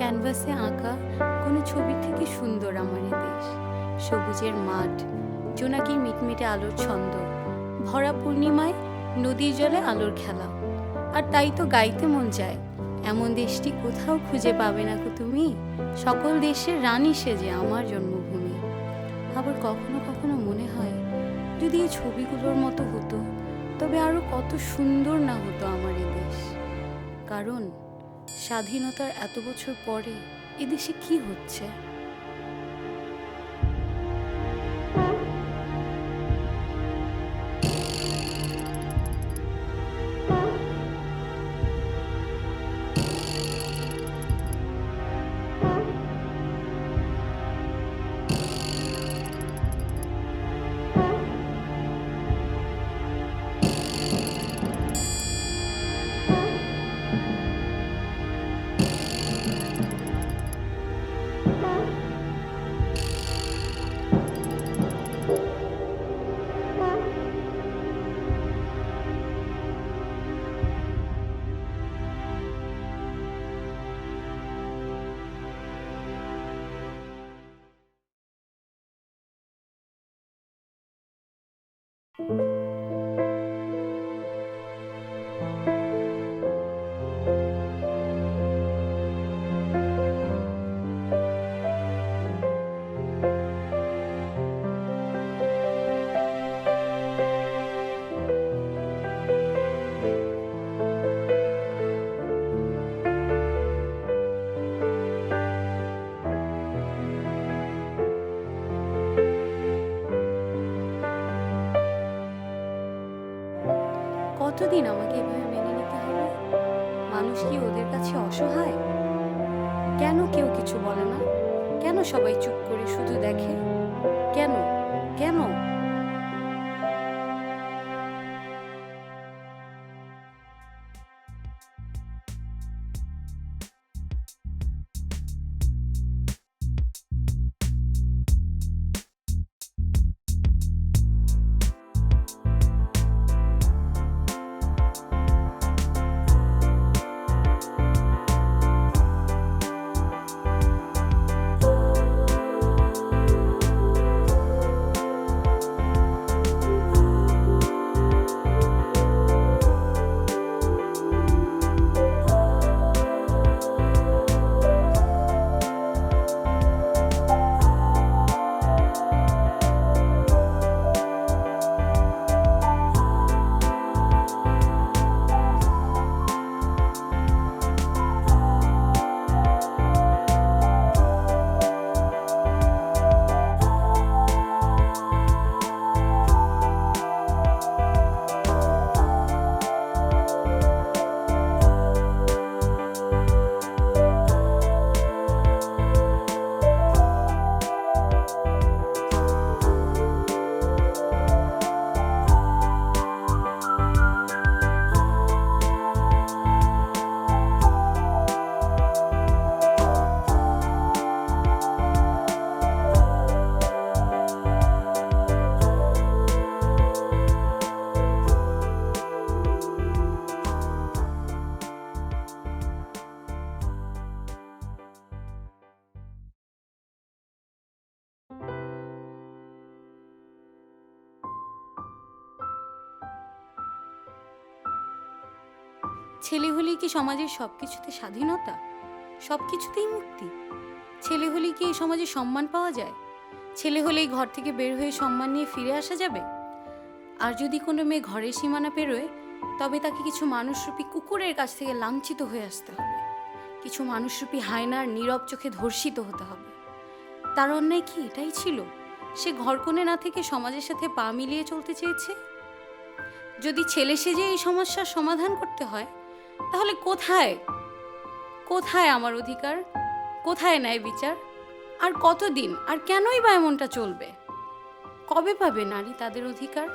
ক্যানভাসে আঁকা কোনো ছবির থেকে সুন্দর আমার এ দেশ। সবুজের মাঠ, জোনাকির মিটমিটে আলোর ছন্দ, ভরা পূর্ণিমায় নদীর জলে আলোর খেলা। আর তাই তো গাইতে মন চায়, এমন দেশটি কোথাও খুঁজে পাবে না গো তুমি, সকল দেশের রানী সেজে আমার জন্মভূমি। আবার কখনো কখনো মনে হয়, যদি এই ছবিগুলোর মতো হতো, তবে আরো কত সুন্দর না হতো আমার এ দেশ। কারণ স্বাধীনতার এত বছর পরে এদেশে কি হচ্ছে? কতদিন আমাকে এভাবে মেনে নিতে হবে? মানুষ কি ওদের কাছে অসহায়? কেন কেউ কিছু বলে না? কেন সবাই চুপ করে শুধু দেখে? কেন? কেন? ছেলে হলেই কি সমাজের সবকিছুতে স্বাধীনতা? সবকিছুতেই মুক্তি? ছেলে হলেই কি এই সমাজে সম্মান পাওয়া যায়? ছেলে হলেই ঘর থেকে বের হয়ে সম্মান নিয়ে ফিরে আসা যাবে? আর যদি কোনো মেয়ে ঘরের সীমানা পেরোয়, তবে তাকে কিছু মানুষরূপী কুকুরের কাছ থেকে লাঞ্ছিত হয়ে আসতে হবে, কিছু মানুষরূপী হায়নার নীরব চোখে ধর্ষিত হতে হবে। তার অন্যায় কি এটাই ছিল? সে ঘরকোণে না থেকে সমাজের সাথে পা মিলিয়ে চলতে চেয়েছে। যদি ছেলে সেজে এই সমস্যার সমাধান করতে হয়, তাহলে কোথায় কোথায় আমার অধিকার? কোথায় ন্যায় বিচার? আর কতদিন, আর কেনই বা এমনটা চলবে? কবে পাবে নারী তাদের অধিকার?